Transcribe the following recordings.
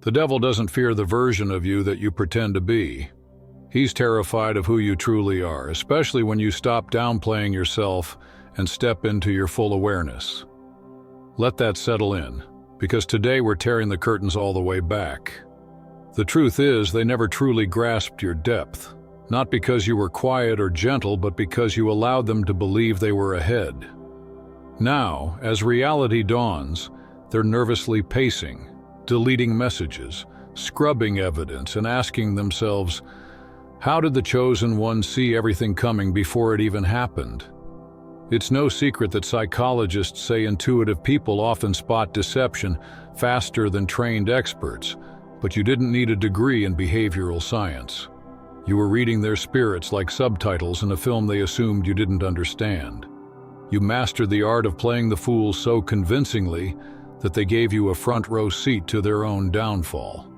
The devil doesn't fear the version of you that you pretend to be. He's terrified of who you truly are, especially when you stop downplaying yourself and step into your full awareness. Let that settle in, because today we're tearing the curtains all the way back. The truth is, they never truly grasped your depth, not because you were quiet or gentle, but because you allowed them to believe they were ahead. Now, as reality dawns, they're nervously pacing, deleting messages, scrubbing evidence, and asking themselves, how did the chosen one see everything coming before it even happened? It's no secret that psychologists say intuitive people often spot deception faster than trained experts, but you didn't need a degree in behavioral science. You were reading their spirits like subtitles in a film they assumed you didn't understand. You mastered the art of playing the fool so convincingly that they gave you a front-row seat to their own downfall.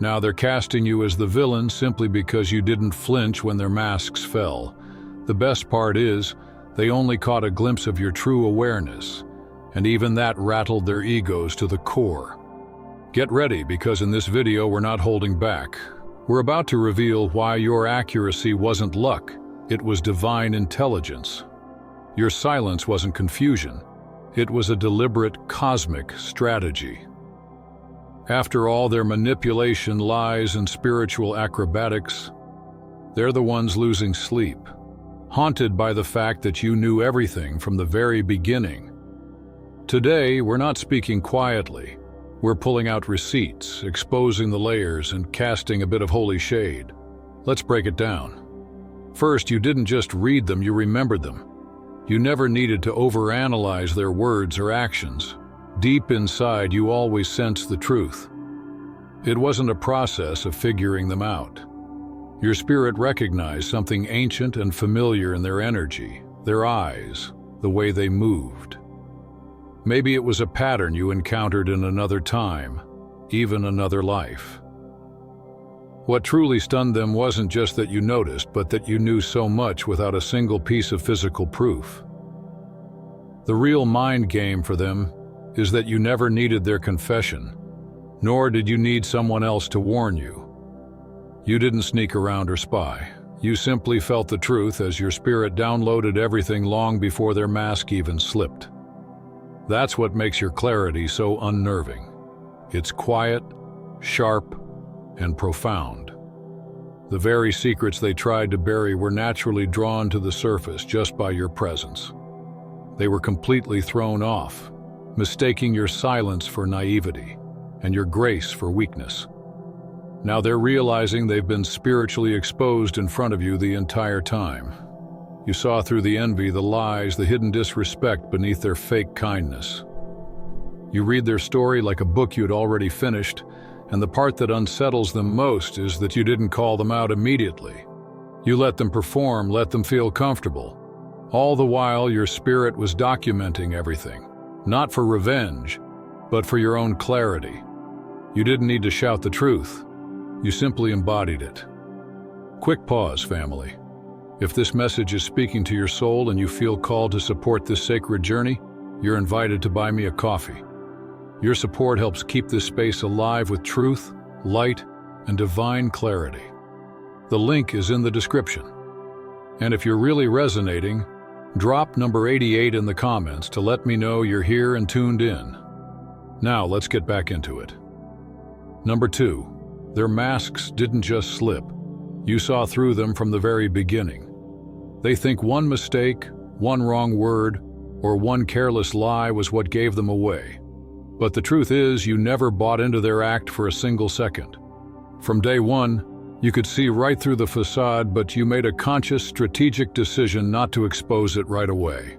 Now they're casting you as the villain simply because you didn't flinch when their masks fell. The best part is, they only caught a glimpse of your true awareness, and even that rattled their egos to the core. Get ready, because in this video we're not holding back. We're about to reveal why your accuracy wasn't luck, it was divine intelligence. Your silence wasn't confusion, it was a deliberate cosmic strategy. After all their manipulation, lies, and spiritual acrobatics, they're the ones losing sleep, haunted by the fact that you knew everything from the very beginning. Today, we're not speaking quietly. We're pulling out receipts, exposing the layers, and casting a bit of holy shade. Let's break it down. First, you didn't just read them, you remembered them. You never needed to overanalyze their words or actions. Deep inside, you always sensed the truth. It wasn't a process of figuring them out. Your spirit recognized something ancient and familiar in their energy, their eyes, the way they moved. Maybe it was a pattern you encountered in another time, even another life. What truly stunned them wasn't just that you noticed, but that you knew so much without a single piece of physical proof. The real mind game for them is that you never needed their confession, nor did you need someone else to warn you. You didn't sneak around or spy. You simply felt the truth as your spirit downloaded everything long before their mask even slipped. That's what makes your clarity so unnerving. It's quiet, sharp, and profound. The very secrets they tried to bury were naturally drawn to the surface just by your presence. They were completely thrown off, mistaking your silence for naivety and your grace for weakness. Now they're realizing they've been spiritually exposed in front of you the entire time. You saw through the envy, the lies, the hidden disrespect beneath their fake kindness. You read their story like a book you'd already finished, and the part that unsettles them most is that you didn't call them out immediately. You let them perform, let them feel comfortable. All the while, your spirit was documenting everything, not for revenge, but for your own clarity. You didn't need to shout the truth. You simply embodied it. Quick pause, family. If this message is speaking to your soul and you feel called to support this sacred journey, you're invited to buy me a coffee. Your support helps keep this space alive with truth, light, and divine clarity. The link is in the description. And if you're really resonating, drop number 88 in the comments to let me know you're here and tuned in. Now let's get back into it. Number 2, their masks didn't just slip. You saw through them from the very beginning. They think one mistake, one wrong word, or one careless lie was what gave them away. But the truth is, you never bought into their act for a single second. From day one, you could see right through the facade, but you made a conscious, strategic decision not to expose it right away.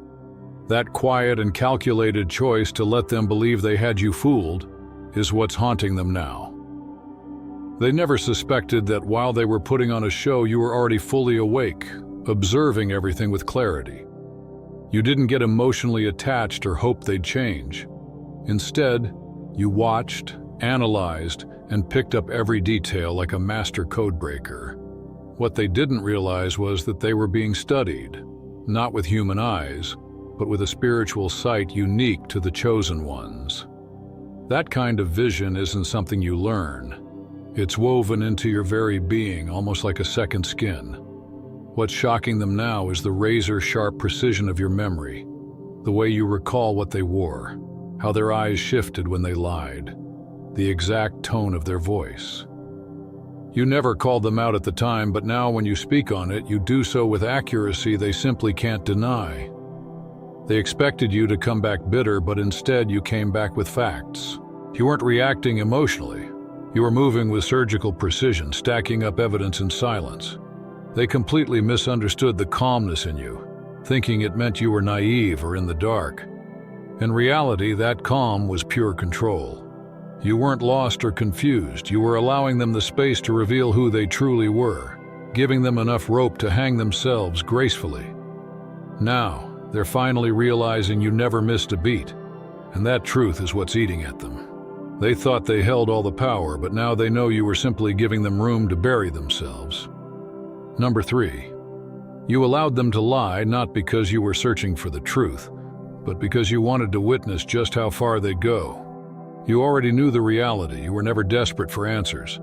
That quiet and calculated choice to let them believe they had you fooled is what's haunting them now. They never suspected that while they were putting on a show, you were already fully awake, observing everything with clarity. You didn't get emotionally attached or hope they'd change. Instead, you watched, analyzed, and picked up every detail like a master codebreaker. What they didn't realize was that they were being studied, not with human eyes, but with a spiritual sight unique to the chosen ones. That kind of vision isn't something you learn. It's woven into your very being, almost like a second skin. What's shocking them now is the razor-sharp precision of your memory, the way you recall what they wore, how their eyes shifted when they lied, the exact tone of their voice. You never called them out at the time, but now when you speak on it, you do so with accuracy they simply can't deny. They expected you to come back bitter, but instead you came back with facts. You weren't reacting emotionally. You were moving with surgical precision, stacking up evidence in silence. They completely misunderstood the calmness in you, thinking it meant you were naive or in the dark. In reality, that calm was pure control. You weren't lost or confused. You were allowing them the space to reveal who they truly were, giving them enough rope to hang themselves gracefully. Now, they're finally realizing you never missed a beat, and that truth is what's eating at them. They thought they held all the power, but now they know you were simply giving them room to bury themselves. Number 3, you allowed them to lie not because you were searching for the truth, but because you wanted to witness just how far they'd go. You already knew the reality. You were never desperate for answers.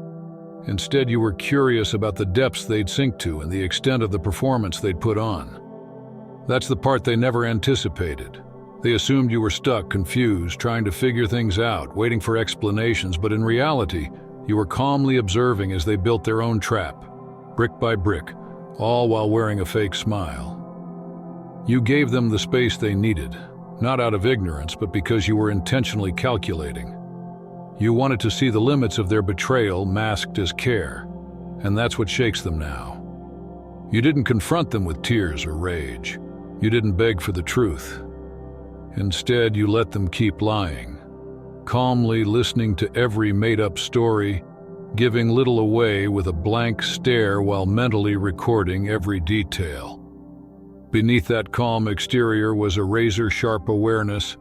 Instead, you were curious about the depths they'd sink to and the extent of the performance they'd put on. That's the part they never anticipated. They assumed you were stuck, confused, trying to figure things out, waiting for explanations, but in reality, you were calmly observing as they built their own trap, brick by brick, all while wearing a fake smile. You gave them the space they needed, not out of ignorance, but because you were intentionally calculating. You wanted to see the limits of their betrayal masked as care, and that's what shakes them now. You didn't confront them with tears or rage. You didn't beg for the truth. Instead, you let them keep lying, calmly listening to every made-up story, giving little away with a blank stare while mentally recording every detail. Beneath that calm exterior was a razor-sharp awareness.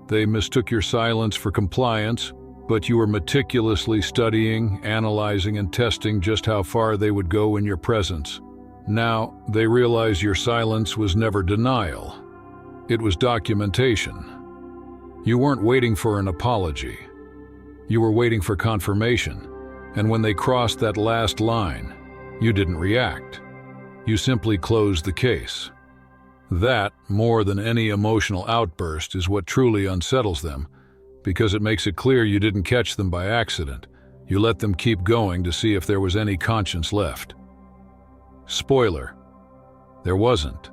They mistook your silence for compliance, but you were meticulously studying, analyzing, and testing just how far they would go in your presence. Now, they realize your silence was never denial. It was documentation. You weren't waiting for an apology. You were waiting for confirmation. And when they crossed that last line, you didn't react. You simply closed the case. That, more than any emotional outburst, is what truly unsettles them, because it makes it clear you didn't catch them by accident. You let them keep going to see if there was any conscience left. Spoiler: there wasn't.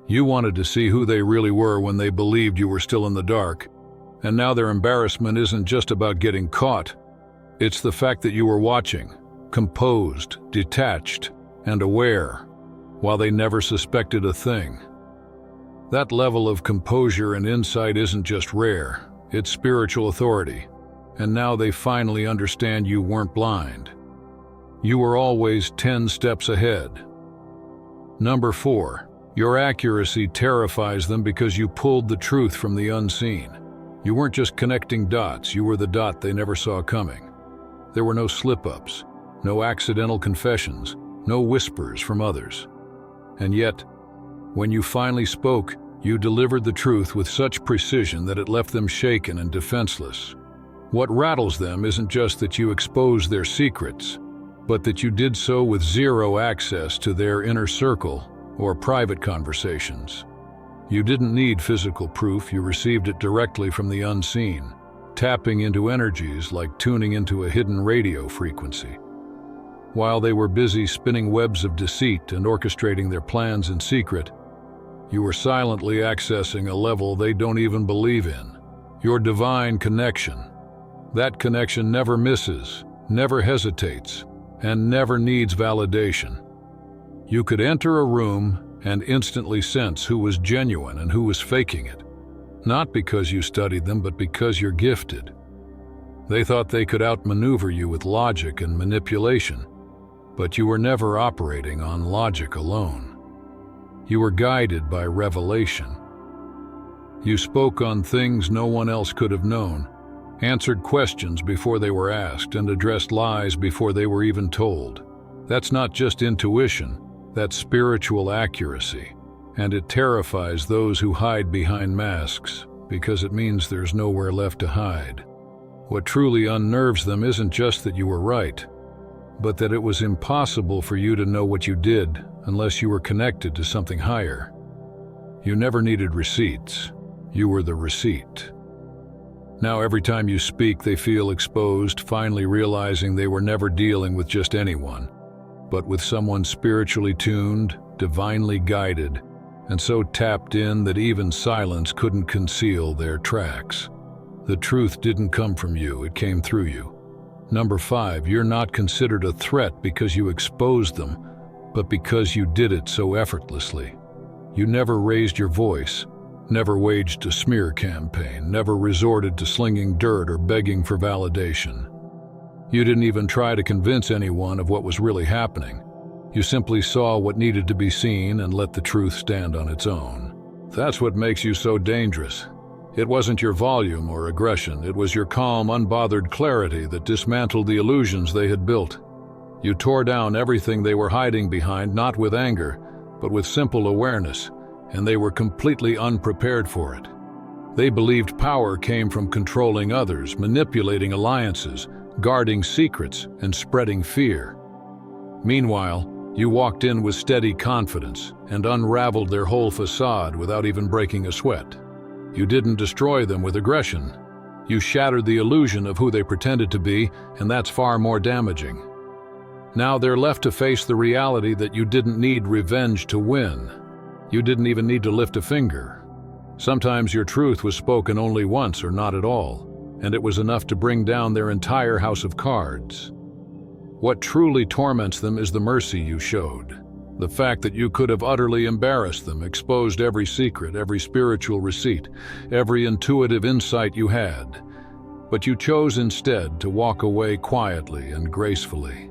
You wanted to see who they really were when they believed you were still in the dark, and now their embarrassment isn't just about getting caught. It's the fact that you were watching, composed, detached, and aware, while they never suspected a thing. That level of composure and insight isn't just rare, it's spiritual authority, and now they finally understand you weren't blind. You were always 10 steps ahead. Number 4, your accuracy terrifies them because you pulled the truth from the unseen. You weren't just connecting dots, you were the dot they never saw coming. There were no slip-ups, no accidental confessions, no whispers from others. And yet, when you finally spoke, you delivered the truth with such precision that it left them shaken and defenseless. What rattles them isn't just that you exposed their secrets, but that you did so with zero access to their inner circle or private conversations. You didn't need physical proof, you received it directly from the unseen, tapping into energies like tuning into a hidden radio frequency. While they were busy spinning webs of deceit and orchestrating their plans in secret, you were silently accessing a level they don't even believe in. Your divine connection. That connection never misses, never hesitates, and never needs validation. You could enter a room and instantly sense who was genuine and who was faking it. Not because you studied them, but because you're gifted. They thought they could outmaneuver you with logic and manipulation, but you were never operating on logic alone. You were guided by revelation. You spoke on things no one else could have known, answered questions before they were asked, and addressed lies before they were even told. That's not just intuition, that's spiritual accuracy, and it terrifies those who hide behind masks. because it means there's nowhere left to hide. What truly unnerves them isn't just that you were right, but that it was impossible for you to know what you did unless you were connected to something higher. You never needed receipts. You were the receipt. Now every time you speak, they feel exposed, finally realizing they were never dealing with just anyone, but with someone spiritually tuned, divinely guided, and so tapped in that even silence couldn't conceal their tracks. The truth didn't come from you, it came through you. Number 5, you're not considered a threat because you exposed them, but because you did it so effortlessly. You never raised your voice, never waged a smear campaign, never resorted to slinging dirt or begging for validation. You didn't even try to convince anyone of what was really happening. You simply saw what needed to be seen and let the truth stand on its own. That's what makes you so dangerous. It wasn't your volume or aggression, it was your calm, unbothered clarity that dismantled the illusions they had built. You tore down everything they were hiding behind, not with anger, but with simple awareness, and they were completely unprepared for it. They believed power came from controlling others, manipulating alliances, guarding secrets, and spreading fear. Meanwhile, you walked in with steady confidence and unraveled their whole facade without even breaking a sweat. You didn't destroy them with aggression. You shattered the illusion of who they pretended to be, and that's far more damaging. Now they're left to face the reality that you didn't need revenge to win. You didn't even need to lift a finger. Sometimes your truth was spoken only once or not at all, and it was enough to bring down their entire house of cards. What truly torments them is the mercy you showed. The fact that you could have utterly embarrassed them, exposed every secret, every spiritual receipt, every intuitive insight you had. But you chose instead to walk away quietly and gracefully.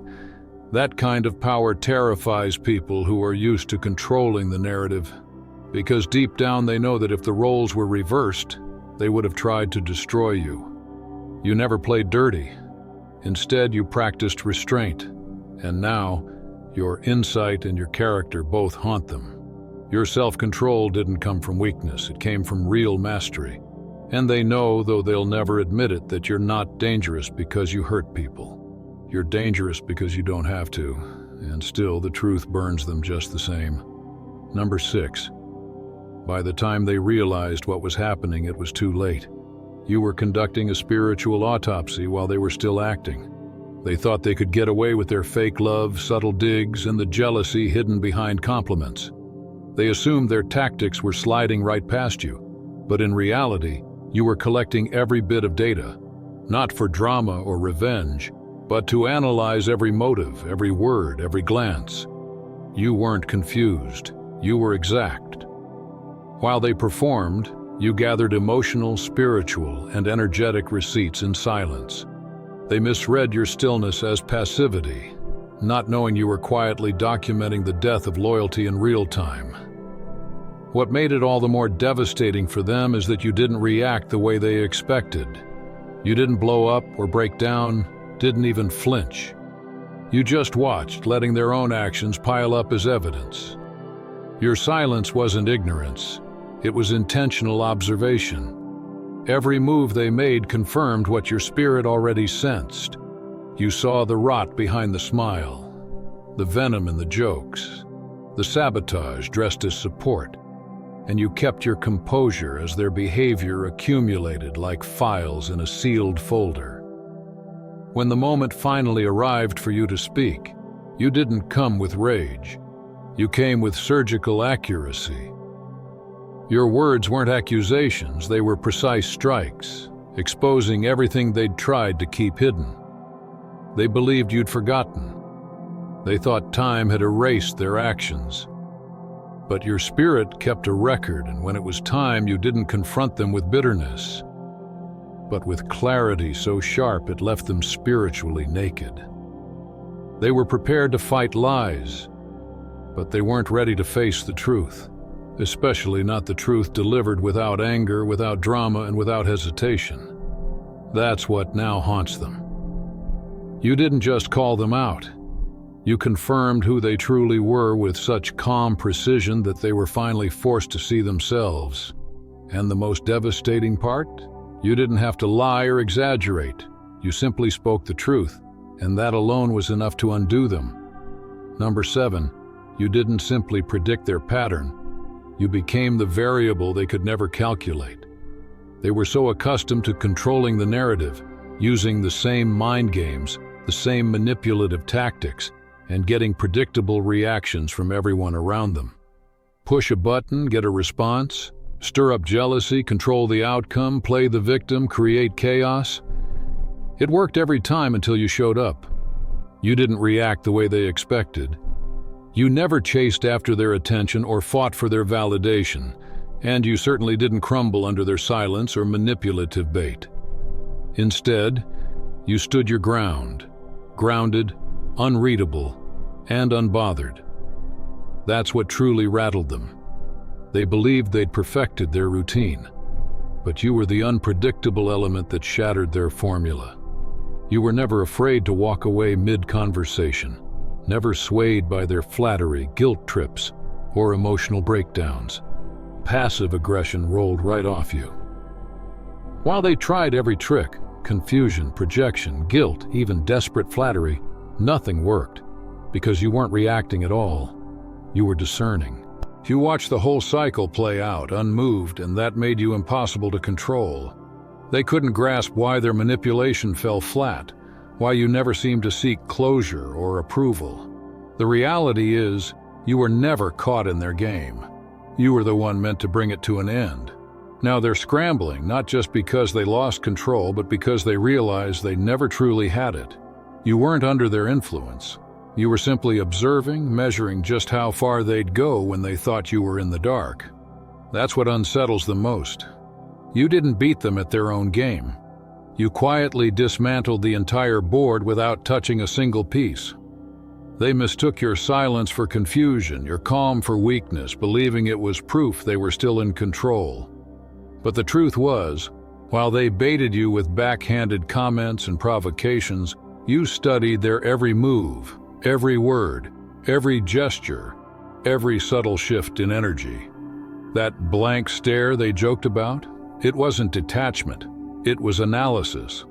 That kind of power terrifies people who are used to controlling the narrative, because deep down they know that if the roles were reversed, they would have tried to destroy you. You never played dirty. Instead, you practiced restraint, and now, your insight and your character both haunt them. Your self-control didn't come from weakness, it came from real mastery. And they know, though they'll never admit it, that you're not dangerous because you hurt people. You're dangerous because you don't have to, and still the truth burns them just the same. Number 6. By the time they realized what was happening, it was too late. You were conducting a spiritual autopsy while they were still acting. They thought they could get away with their fake love, subtle digs, and the jealousy hidden behind compliments. They assumed their tactics were sliding right past you, but in reality, you were collecting every bit of data, not for drama or revenge, but to analyze every motive, every word, every glance. You weren't confused, you were exact. While they performed, you gathered emotional, spiritual, and energetic receipts in silence. They misread your stillness as passivity, not knowing you were quietly documenting the death of loyalty in real time. What made it all the more devastating for them is that you didn't react the way they expected. You didn't blow up or break down, didn't even flinch. You just watched, letting their own actions pile up as evidence. Your silence wasn't ignorance, it was intentional observation. Every move they made confirmed what your spirit already sensed. You saw the rot behind the smile, the venom in the jokes, the sabotage dressed as support, and you kept your composure as their behavior accumulated like files in a sealed folder. When the moment finally arrived for you to speak, you didn't come with rage. You came with surgical accuracy. Your words weren't accusations, they were precise strikes, exposing everything they'd tried to keep hidden. They believed you'd forgotten. They thought time had erased their actions. But your spirit kept a record, and when it was time, you didn't confront them with bitterness, but with clarity so sharp it left them spiritually naked. They were prepared to fight lies, but they weren't ready to face the truth. Especially not the truth delivered without anger, without drama, and without hesitation. That's what now haunts them. You didn't just call them out. You confirmed who they truly were with such calm precision that they were finally forced to see themselves. And the most devastating part? You didn't have to lie or exaggerate. You simply spoke the truth, and that alone was enough to undo them. Number 7, you didn't simply predict their pattern. You became the variable they could never calculate. They were so accustomed to controlling the narrative, using the same mind games, the same manipulative tactics, and getting predictable reactions from everyone around them. Push a button, get a response, stir up jealousy, control the outcome, play the victim, create chaos. It worked every time until you showed up. You didn't react the way they expected. You never chased after their attention or fought for their validation, and you certainly didn't crumble under their silence or manipulative bait. Instead, you stood your ground, grounded, unreadable, and unbothered. That's what truly rattled them. They believed they'd perfected their routine, but you were the unpredictable element that shattered their formula. You were never afraid to walk away mid-conversation, never swayed by their flattery, guilt trips, or emotional breakdowns. Passive aggression rolled right off you. While they tried every trick, confusion, projection, guilt, even desperate flattery, nothing worked, because you weren't reacting at all. You were discerning. You watched the whole cycle play out, unmoved, and that made you impossible to control. They couldn't grasp why their manipulation fell flat, why you never seemed to seek closure or approval. The reality is, you were never caught in their game. You were the one meant to bring it to an end. Now they're scrambling, not just because they lost control, but because they realized they never truly had it. You weren't under their influence. You were simply observing, measuring just how far they'd go when they thought you were in the dark. That's what unsettles them most. You didn't beat them at their own game. You quietly dismantled the entire board without touching a single piece. They mistook your silence for confusion, your calm for weakness, believing it was proof they were still in control. But the truth was, while they baited you with backhanded comments and provocations, you studied their every move, every word, every gesture, every subtle shift in energy. That blank stare they joked about, it wasn't detachment, it was analysis.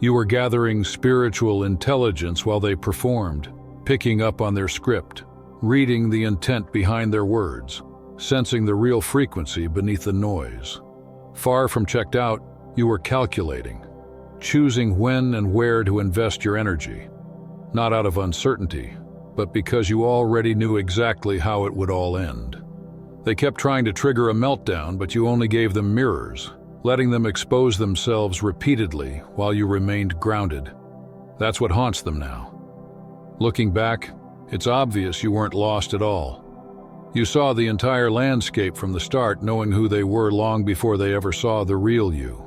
You were gathering spiritual intelligence while they performed, picking up on their script, reading the intent behind their words, sensing the real frequency beneath the noise. Far from checked out, you were calculating, choosing when and where to invest your energy, not out of uncertainty, but because you already knew exactly how it would all end. They kept trying to trigger a meltdown, but you only gave them mirrors, letting them expose themselves repeatedly while you remained grounded. That's what haunts them now. Looking back, it's obvious you weren't lost at all. You saw the entire landscape from the start, knowing who they were long before they ever saw the real you.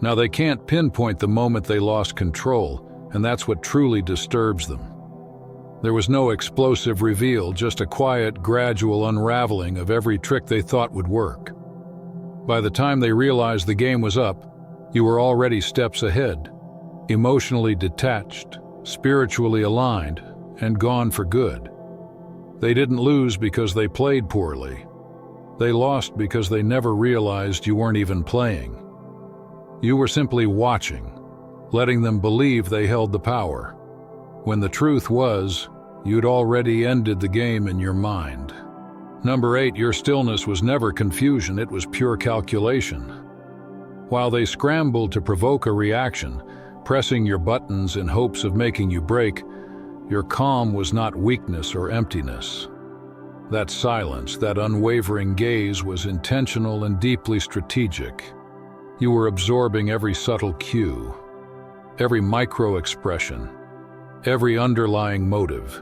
Now they can't pinpoint the moment they lost control, and that's what truly disturbs them. There was no explosive reveal, just a quiet, gradual unraveling of every trick they thought would work. By the time they realized the game was up, you were already steps ahead, emotionally detached, spiritually aligned, and gone for good. They didn't lose because they played poorly. They lost because they never realized you weren't even playing. You were simply watching, letting them believe they held the power, when the truth was, you'd already ended the game in your mind. Number 8, your stillness was never confusion, it was pure calculation. While they scrambled to provoke a reaction, pressing your buttons in hopes of making you break, your calm was not weakness or emptiness. That silence, that unwavering gaze was intentional and deeply strategic. You were absorbing every subtle cue, every micro-expression, every underlying motive,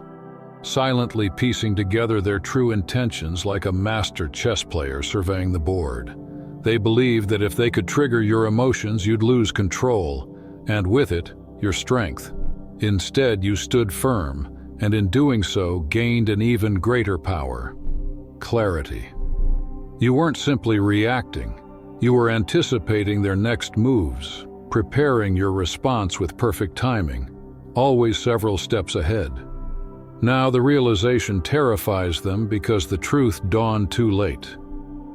silently piecing together their true intentions like a master chess player surveying the board. They believed that if they could trigger your emotions, you'd lose control, and with it, your strength. Instead, you stood firm, and in doing so, gained an even greater power: clarity. You weren't simply reacting. You were anticipating their next moves, preparing your response with perfect timing, always several steps ahead. Now the realization terrifies them because the truth dawned too late.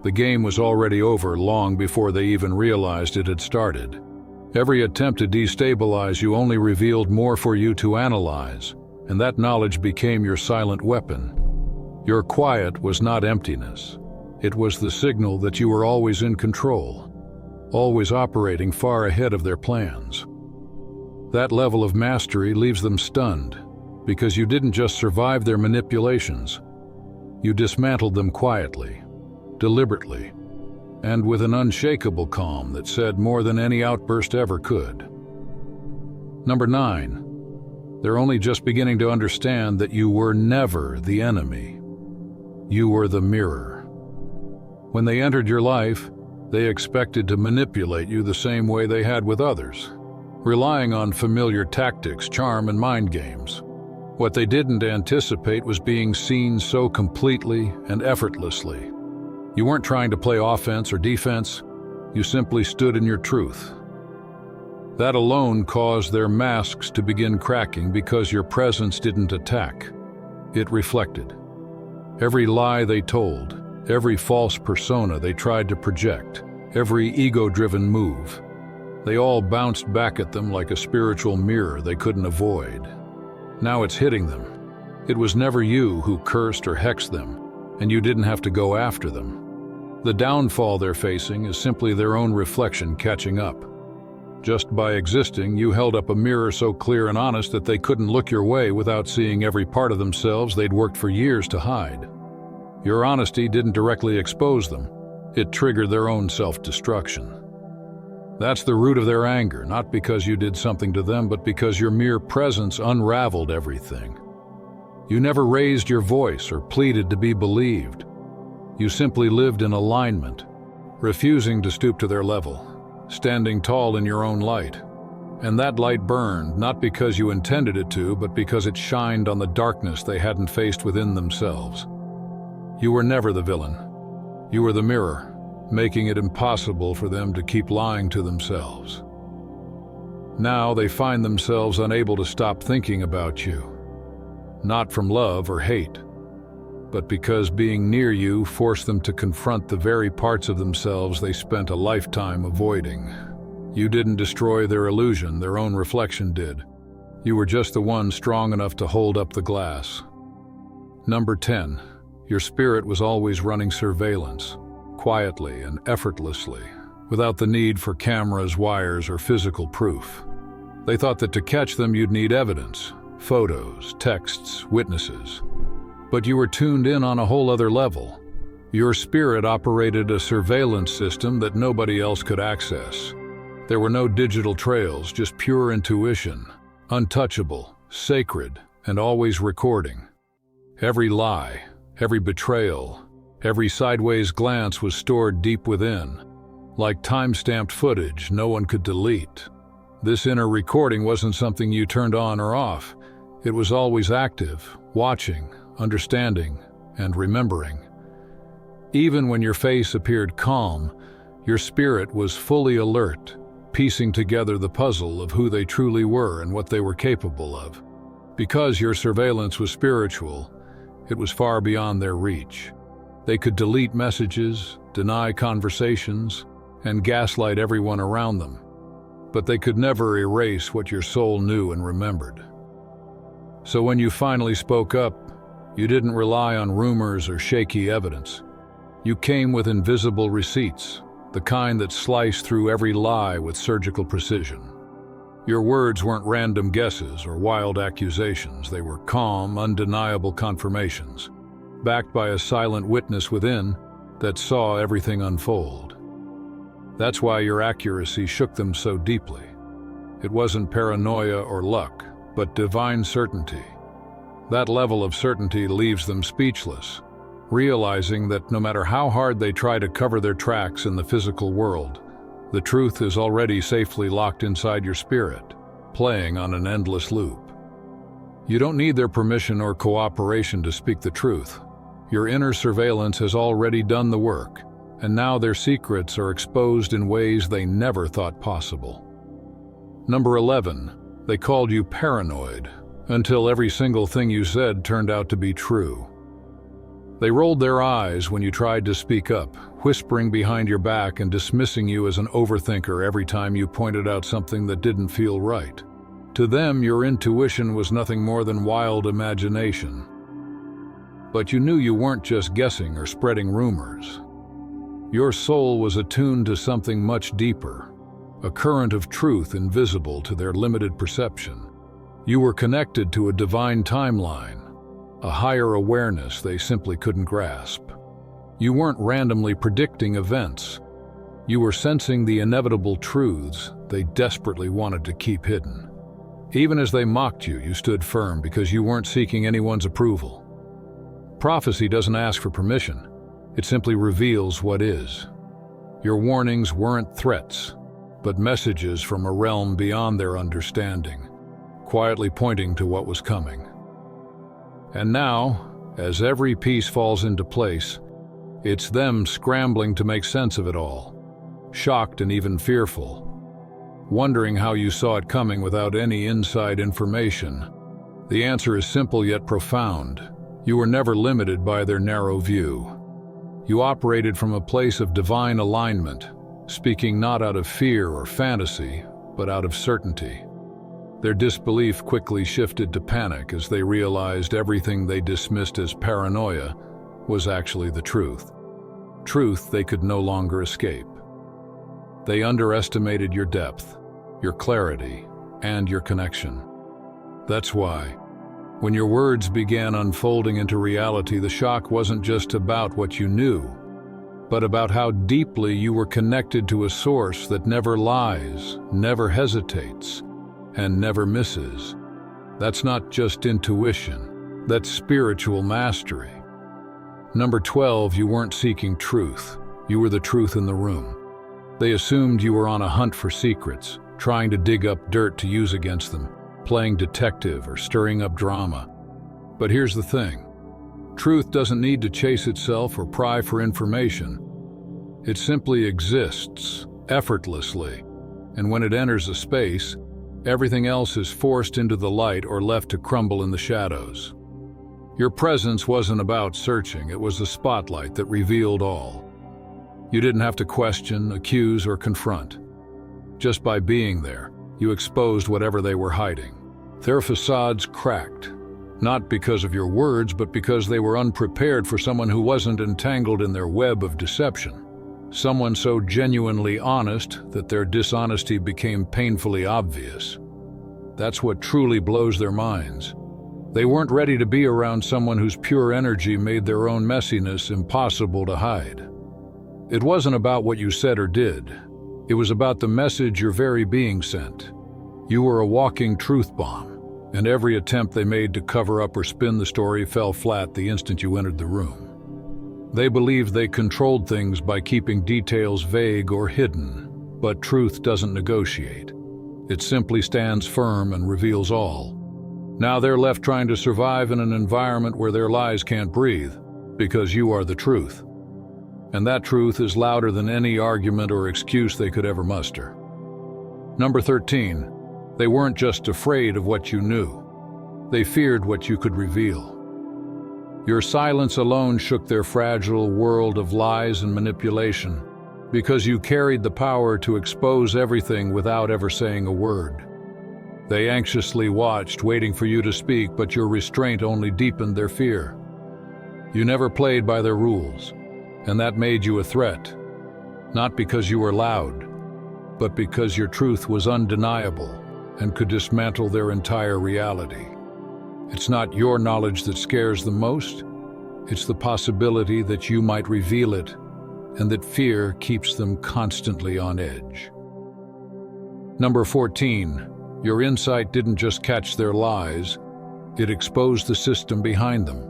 The game was already over long before they even realized it had started. Every attempt to destabilize you only revealed more for you to analyze, and that knowledge became your silent weapon. Your quiet was not emptiness. It was the signal that you were always in control, always operating far ahead of their plans. That level of mastery leaves them stunned, because you didn't just survive their manipulations. You dismantled them quietly, deliberately, and with an unshakable calm that said more than any outburst ever could. Number 9. They're only just beginning to understand that you were never the enemy. You were the mirror. When they entered your life, they expected to manipulate you the same way they had with others, relying on familiar tactics, charm, and mind games. What they didn't anticipate was being seen so completely and effortlessly. You weren't trying to play offense or defense, you simply stood in your truth. That alone caused their masks to begin cracking because your presence didn't attack. It reflected. Every lie they told, every false persona they tried to project, every ego-driven move, they all bounced back at them like a spiritual mirror they couldn't avoid. Now it's hitting them. It was never you who cursed or hexed them, and you didn't have to go after them. The downfall they're facing is simply their own reflection catching up. Just by existing, you held up a mirror so clear and honest that they couldn't look your way without seeing every part of themselves they'd worked for years to hide. Your honesty didn't directly expose them. It triggered their own self-destruction. That's the root of their anger, not because you did something to them, but because your mere presence unraveled everything. You never raised your voice or pleaded to be believed. You simply lived in alignment, refusing to stoop to their level, standing tall in your own light. And that light burned, not because you intended it to, but because it shined on the darkness they hadn't faced within themselves. You were never the villain. You were the mirror, making it impossible for them to keep lying to themselves. Now they find themselves unable to stop thinking about you, not from love or hate, but because being near you forced them to confront the very parts of themselves they spent a lifetime avoiding. You didn't destroy their illusion, their own reflection did. You were just the one strong enough to hold up the glass. Number 10. Your spirit was always running surveillance, quietly and effortlessly, without the need for cameras, wires, or physical proof. They thought that to catch them you'd need evidence, photos, texts, witnesses. But you were tuned in on a whole other level. Your spirit operated a surveillance system that nobody else could access. There were no digital trails, just pure intuition, untouchable, sacred, and always recording. Every lie, every betrayal, every sideways glance was stored deep within, like time-stamped footage no one could delete. This inner recording wasn't something you turned on or off. It was always active, watching, understanding, and remembering. Even when your face appeared calm, your spirit was fully alert, piecing together the puzzle of who they truly were and what they were capable of. Because your surveillance was spiritual, it was far beyond their reach. They could delete messages, deny conversations, and gaslight everyone around them. But they could never erase what your soul knew and remembered. So when you finally spoke up, you didn't rely on rumors or shaky evidence. You came with invisible receipts, the kind that sliced through every lie with surgical precision. Your words weren't random guesses or wild accusations. They were calm, undeniable confirmations, backed by a silent witness within that saw everything unfold. That's why your accuracy shook them so deeply. It wasn't paranoia or luck, but divine certainty. That level of certainty leaves them speechless, realizing that no matter how hard they try to cover their tracks in the physical world, the truth is already safely locked inside your spirit, playing on an endless loop. You don't need their permission or cooperation to speak the truth. Your inner surveillance has already done the work, and now their secrets are exposed in ways they never thought possible. Number 11. They called you paranoid, until every single thing you said turned out to be true. They rolled their eyes when you tried to speak up, whispering behind your back and dismissing you as an overthinker every time you pointed out something that didn't feel right. To them, your intuition was nothing more than wild imagination. But you knew you weren't just guessing or spreading rumors. Your soul was attuned to something much deeper, a current of truth invisible to their limited perception. You were connected to a divine timeline, a higher awareness they simply couldn't grasp. You weren't randomly predicting events. You were sensing the inevitable truths they desperately wanted to keep hidden. Even as they mocked you, you stood firm because you weren't seeking anyone's approval. Prophecy doesn't ask for permission. It simply reveals what is. Your warnings weren't threats, but messages from a realm beyond their understanding, quietly pointing to what was coming. And now, as every piece falls into place, it's them scrambling to make sense of it all, shocked and even fearful, wondering how you saw it coming without any inside information. The answer is simple yet profound. You were never limited by their narrow view. You operated from a place of divine alignment, speaking not out of fear or fantasy, but out of certainty. Their disbelief quickly shifted to panic as they realized everything they dismissed as paranoia was actually the truth. Truth they could no longer escape. They underestimated your depth, your clarity, and your connection. That's why, when your words began unfolding into reality, the shock wasn't just about what you knew, but about how deeply you were connected to a source that never lies, never hesitates, and never misses. That's not just intuition, that's spiritual mastery. Number 12, you weren't seeking truth. You were the truth in the room. They assumed you were on a hunt for secrets, trying to dig up dirt to use against them, playing detective or stirring up drama. But here's the thing. Truth doesn't need to chase itself or pry for information. It simply exists, effortlessly, and when it enters a space, everything else is forced into the light or left to crumble in the shadows. Your presence wasn't about searching, it was the spotlight that revealed all. You didn't have to question, accuse, or confront. Just by being there, you exposed whatever they were hiding. Their facades cracked, not because of your words, but because they were unprepared for someone who wasn't entangled in their web of deception. Someone so genuinely honest that their dishonesty became painfully obvious. That's what truly blows their minds. They weren't ready to be around someone whose pure energy made their own messiness impossible to hide. It wasn't about what you said or did. It was about the message your very being sent. You were a walking truth bomb, and every attempt they made to cover up or spin the story fell flat the instant you entered the room. They believed they controlled things by keeping details vague or hidden, but truth doesn't negotiate. It simply stands firm and reveals all. Now they're left trying to survive in an environment where their lies can't breathe, because you are the truth. And that truth is louder than any argument or excuse they could ever muster. Number 13, they weren't just afraid of what you knew. They feared what you could reveal. Your silence alone shook their fragile world of lies and manipulation, because you carried the power to expose everything without ever saying a word. They anxiously watched, waiting for you to speak, but your restraint only deepened their fear. You never played by their rules, and that made you a threat, not because you were loud, but because your truth was undeniable and could dismantle their entire reality. It's not your knowledge that scares them most, it's the possibility that you might reveal it, and that fear keeps them constantly on edge. Number 14, your insight didn't just catch their lies, it exposed the system behind them.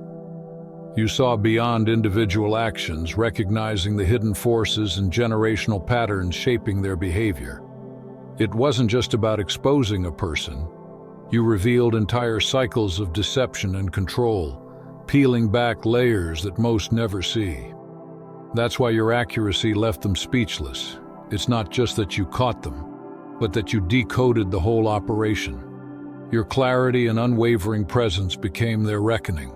You saw beyond individual actions, recognizing the hidden forces and generational patterns shaping their behavior. It wasn't just about exposing a person. You revealed entire cycles of deception and control, peeling back layers that most never see. That's why your accuracy left them speechless. It's not just that you caught them, but that you decoded the whole operation. Your clarity and unwavering presence became their reckoning,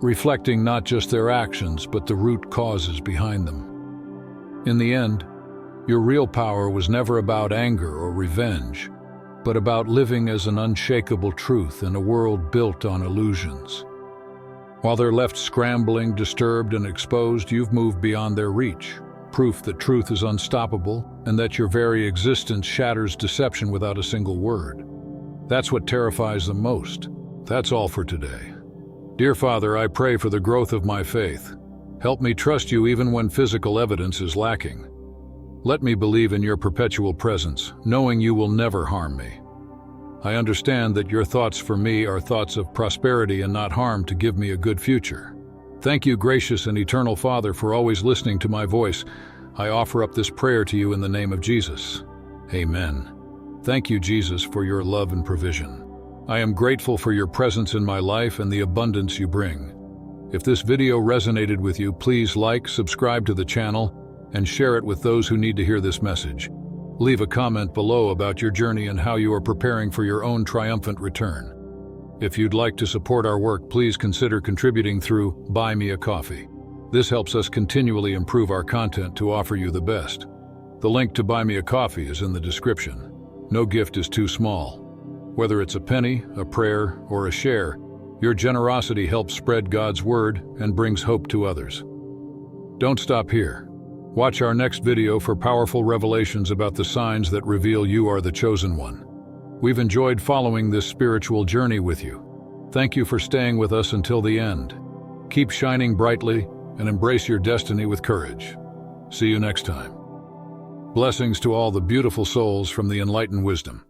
reflecting not just their actions, but the root causes behind them. In the end, your real power was never about anger or revenge, but about living as an unshakable truth in a world built on illusions. While they're left scrambling, disturbed, and exposed, you've moved beyond their reach, proof that truth is unstoppable and that your very existence shatters deception without a single word. That's what terrifies them most. That's all for today. Dear Father, I pray for the growth of my faith. Help me trust you even when physical evidence is lacking. Let me believe in your perpetual presence, knowing you will never harm me. I understand that your thoughts for me are thoughts of prosperity and not harm to give me a good future. Thank you, gracious and eternal Father, for always listening to my voice. I offer up this prayer to you in the name of Jesus. Amen. Thank you, Jesus, for your love and provision. I am grateful for your presence in my life and the abundance you bring. If this video resonated with you, please like, subscribe to the channel, and share it with those who need to hear this message. Leave a comment below about your journey and how you are preparing for your own triumphant return. If you'd like to support our work, please consider contributing through Buy Me a Coffee. This helps us continually improve our content to offer you the best. The link to Buy Me a Coffee is in the description. No gift is too small. Whether it's a penny, a prayer, or a share, your generosity helps spread God's word and brings hope to others. Don't stop here. Watch our next video for powerful revelations about the signs that reveal you are the chosen one. We've enjoyed following this spiritual journey with you. Thank you for staying with us until the end. Keep shining brightly and embrace your destiny with courage. See you next time. Blessings to all the beautiful souls from the Enlighten wisdom.